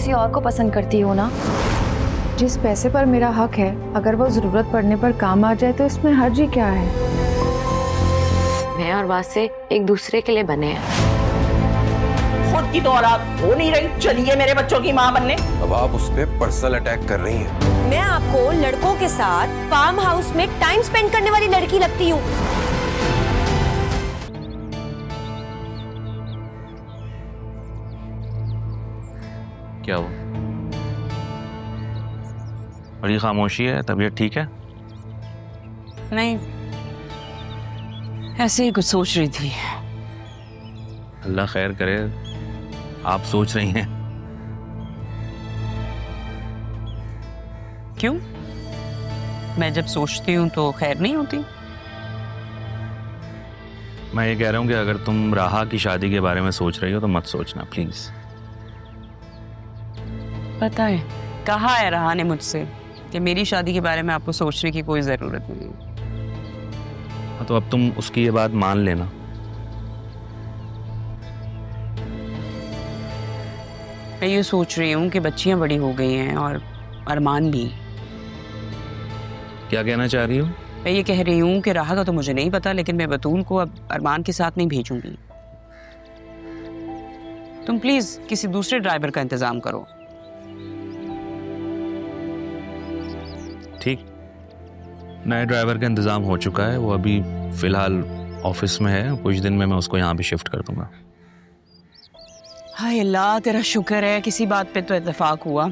किसी और को पसंद करती हो ना। जिस पैसे पर मेरा हक है, अगर वो जरूरत पड़ने पर काम आ जाए तो इसमें हर्ज ही क्या है। मैं और वासे एक दूसरे के लिए बने हैं। खुद की तो औलाद हो नहीं रही, चलिए मेरे बच्चों की माँ बनने। अब आप उस पे पर्सनल अटैक कर रही हैं। मैं आपको लड़कों के साथ फार्म हाउस में टाइम स्पेंड करने वाली लड़की लगती हूँ। क्या हुआ? बड़ी खामोशी है, तबीयत ठीक है? नहीं, ऐसे ही कुछ सोच रही थी। अल्लाह खैर करे। आप सोच रही हैं? क्यों? मैं जब सोचती हूँ तो खैर नहीं होती। मैं ये कह रहा हूँ कि अगर तुम राहा की शादी के बारे में सोच रही हो तो मत सोचना प्लीज। पता है, कहा है राहा ने मुझसे कि मेरी शादी के बारे में आपको सोचने की कोई जरूरत नहीं है। हाँ, तो अब तुम उसकी ये बात मान लेना। मैं ये सोच रही हूँ कि बच्चियां बड़ी हो गई हैं और अरमान भी। क्या कहना चाह रही हो? मैं ये कह रही हूँ कि राहा का तो मुझे नहीं पता, लेकिन मैं बतूल को अब अरमान के साथ नहीं भेजूंगी। तुम प्लीज किसी दूसरे ड्राइवर का इंतजाम करो। ठीक, नए ड्राइवर का इंतजाम हो चुका है। वो अभी फिलहाल ऑफिस में है, कुछ दिन में मैं उसको यहाँ भी शिफ्ट कर दूंगा। हाय अल्लाह, तेरा शुक्र है किसी बात पे तो इत्तेफाक हुआ।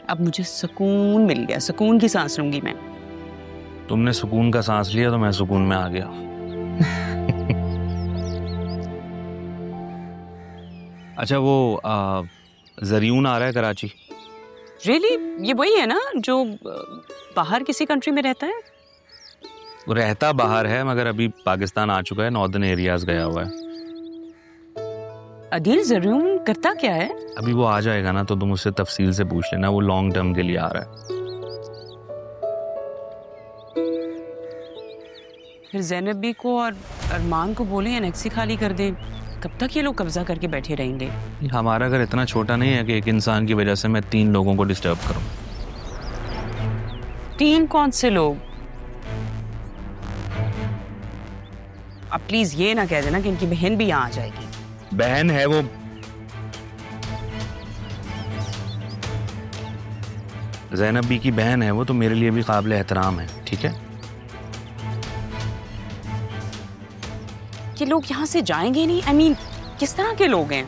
अब मुझे सुकून मिल गया, सुकून की सांस लूंगी मैं। तुमने सुकून का सांस लिया तो मैं सुकून में आ गया। अच्छा, वो जरियून आ रहा है कराची। रियली? ये वही है ना जो बाहर किसी कंट्री में रहता है? वो रहता बाहर है मगर अभी पाकिस्तान आ चुका है, नॉर्दर्न एरियाज गया हुआ है। अदील जरूर करता क्या है? अभी वो आ जाएगा ना तो तुम उससे तफसील से पूछ लेना, वो लॉन्ग टर्म के लिए आ रहा है। फिर ज़ैनब भी को और अरमान को बोले एनेक्सी खाली कर दे। कब तक ये लोग कब्जा करके बैठे रहेंगे? हमारा घर इतना छोटा नहीं है कि एक इंसान की वजह से मैं 3 लोगों को डिस्टर्ब करूं। 3 कौन से लोग? अब प्लीज ये ना कह देना कि इनकी बहन भी यहाँ आ जाएगी। बहन है वो। ज़ैनब बी की बहन है वो, तो मेरे लिए भी काबिल एहतराम है। ठीक है, ये लोग यहाँ से जाएंगे नहीं? I mean, किस तरह के लोग हैं?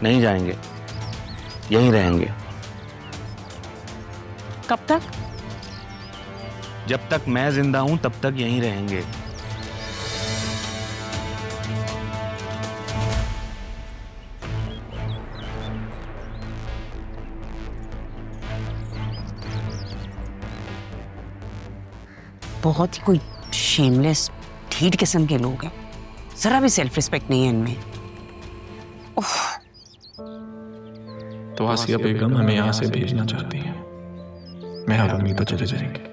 नहीं जाएंगे, यहीं रहेंगे। कब तक? जब तक मैं जिंदा हूं तब तक यहीं रहेंगे। बहुत ही कोई शेमलेस ढीठ किस्म के लोग हैं। जरा भी सेल्फ रिस्पेक्ट नहीं है इनमें। तो आसिया बेगम हमें यहाँ से भेजना चाहती हैं। मैं और अम्मी तो चले जाएंगे,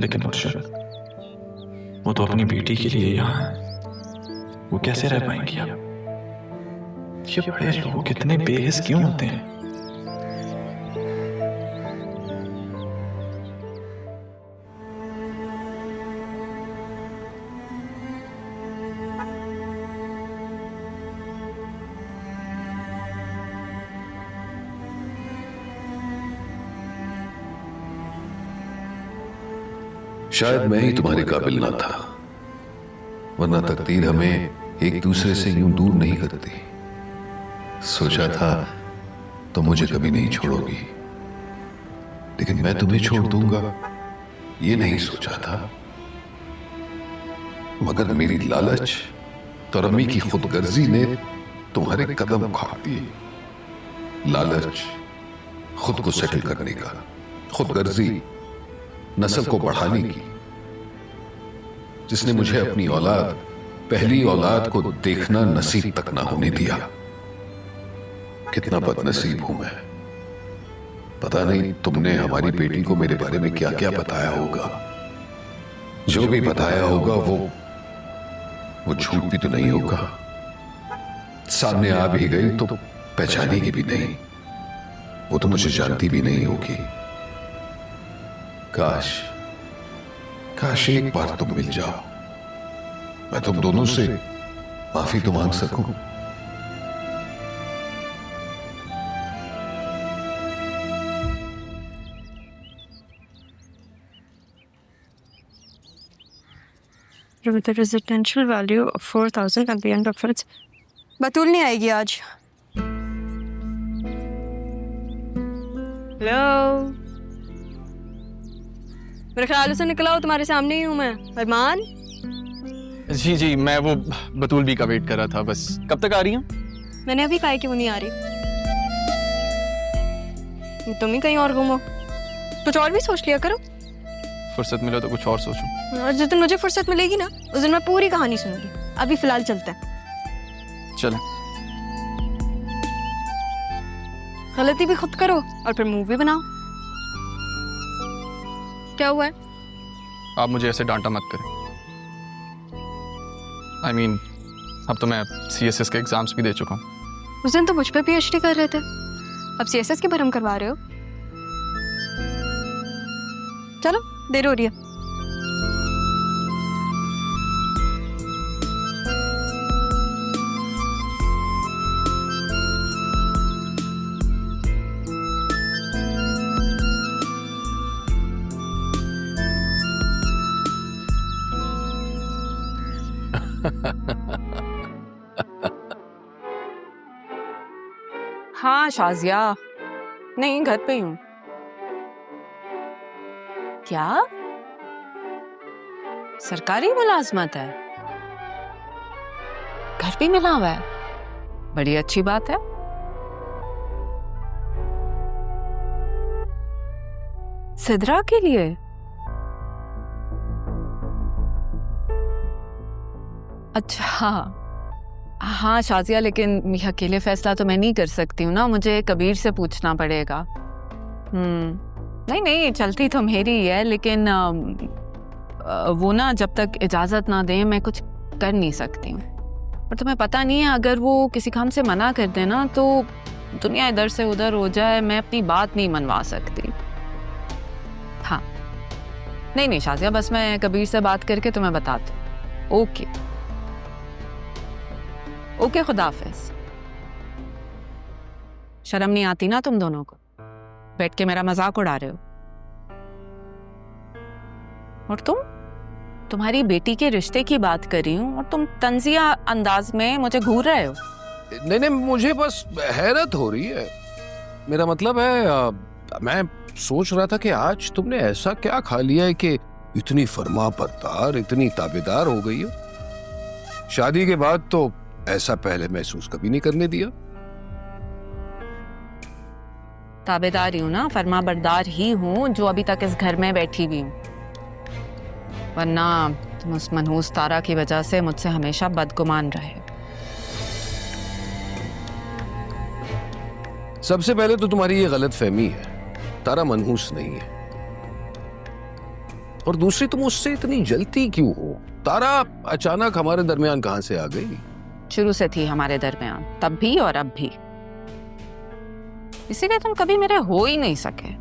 लेकिन मुर्शद, वो तो अपनी बेटी के लिए यहाँ है। वो कैसे रह पाएंगी अब? ये बड़े लोग कितने बेहिस क्यों होते हैं? शायद मैं ही तुम्हारे काबिल ना था, वरना तकदीर हमें एक दूसरे से यूं दूर नहीं करती। सोचा था तो मुझे कभी नहीं छोड़ोगी, लेकिन मैं तुम्हें छोड़ दूंगा ये नहीं सोचा था। मगर मेरी लालच तो रमी की खुदगर्जी ने तुम्हारे कदम उखाड़ दिए। लालच खुद को सेटल करने का, खुदगर्जी नस्ल को बढ़ाने की, जिसने मुझे अपनी औलाद, पहली औलाद को देखना नसीब तक ना होने दिया। कितना बदनसीब हूं मैं। पता नहीं तुमने हमारी बेटी को मेरे बारे में क्या क्या बताया होगा। जो भी बताया होगा वो झूठ भी तो नहीं होगा। सामने आ भी गई तो पहचानेगी भी नहीं। वो तो मुझे जानती भी नहीं होगी। काश काश एक बार तुम मिल जाओ, मैं तुम दोनों से माफी तो मांग सकूं। with a residential value of 4,000 at the end of its. बतूल नहीं आएगी आज। हेलो, मेरे ख्याल से निकला हो, तुम्हारे सामने ही हूँ मैं। अरमान? जी जी, मैं वो बतूल भी का वेट कर रहा था। बस कब तक आ रही हैं? मैंने अभी कहा कि वो नहीं आ रही। तुम ही कहीं और घूमो, कुछ और भी सोच लिया करो। फुर्सत मिले तो कुछ और सोचूं। और जिस दिन मुझे फुर्सत मिलेगी ना, उस दिन मैं पूरी कहानी सुनूंगी। अभी फिलहाल चलते हैं। चलें। गलती भी खुद करो और फिर मूवी बनाओ। क्या हुआ है? आप मुझे ऐसे डांटा मत करें। I mean, अब तो मैं CSS के एग्जाम्स भी दे चुका हूँ। उस दिन तो मुझ पे PhD कर रहे थे, अब CSS के भरम करवा रहे हो। चलो, देर हो रही है। हाँ शाजिया, नहीं घर पे ही हूँ। क्या सरकारी मुलाजमत है? घर भी मिला हुआ है, बड़ी अच्छी बात है। सिद्रा के लिए? अच्छा हाँ शाजिया, लेकिन ये अकेले फैसला तो मैं नहीं कर सकती हूँ ना, मुझे कबीर से पूछना पड़ेगा। नहीं नहीं, चलती तो मेरी ही है, लेकिन वो ना जब तक इजाज़त ना दें मैं कुछ कर नहीं सकती हूँ। और तुम्हें पता नहीं है, अगर वो किसी काम से मना कर दे ना तो दुनिया इधर से उधर हो जाए, मैं अपनी बात नहीं मनवा सकती। हाँ नहीं नहीं शाजिया, बस मैं कबीर से बात करके तुम्हें बताती हूँ। ओके ओके, खुदा हाफिज़। शर्म नहीं आती ना तुम दोनों को? बैठ के मेरा मजाक उड़ा रहे हो। और तुम्हारी बेटी के रिश्ते की बात कर रही हूँ और तुम तंजिया अंदाज में मुझे घूर रहे हो। नहीं नहीं, मुझे बस हैरत हो रही है। मेरा मतलब है, मैं सोच रहा था कि आज तुमने ऐसा क्या खा लिया है कि इतनी फरमा बरदार, इतनी ताबेदार हो गई हो। शादी के बाद तो ऐसा पहले महसूस कभी नहीं करने दिया। ताबेदार ही हूँ ना, फरमा बरदार ही हूँ जो अभी तक इस घर में बैठी हुई हूँ, वरना तुम उस मनहूस तारा की वजह से मुझसे हमेशा बदगुमान रहे। सबसे पहले तो तुम्हारी ये गलत फहमी है, तारा मनहूस नहीं है। और दूसरी, तुम उससे इतनी जलती क्यों हो? तारा अचानक हमारे दरमियान कहां से आ गई? शुरू से थी हमारे दरमियान, तब भी और अब भी, इसीलिए तुम कभी मेरे हो ही नहीं सके।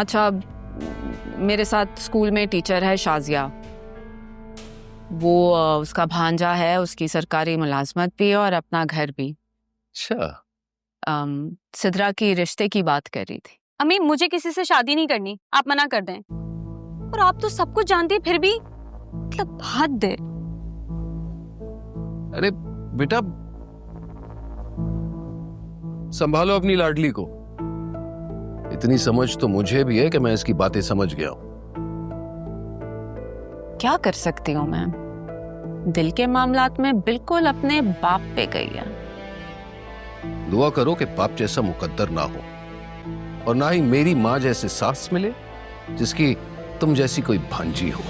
अच्छा, मेरे साथ स्कूल में टीचर है शाजिया, वो उसका भांजा है, उसकी सरकारी मुलाजमत भी है और अपना घर भी। अच्छा, सिद्रा की रिश्ते की बात कर रही थी। अम्मी, मुझे किसी से शादी नहीं करनी, आप मना कर दें। और आप तो सब कुछ जानती है, फिर भी मतलब हद है। अरे बेटा, संभालो अपनी लाडली को। इतनी समझ तो मुझे भी है कि मैं इसकी बातें समझ गया हूं। क्या कर सकती हूँ मैं, दिल के मामलात में बिल्कुल अपने बाप पे गई है। दुआ करो कि बाप जैसा मुकद्दर ना हो, और ना ही मेरी माँ जैसे सास मिले जिसकी तुम जैसी कोई भांजी हो।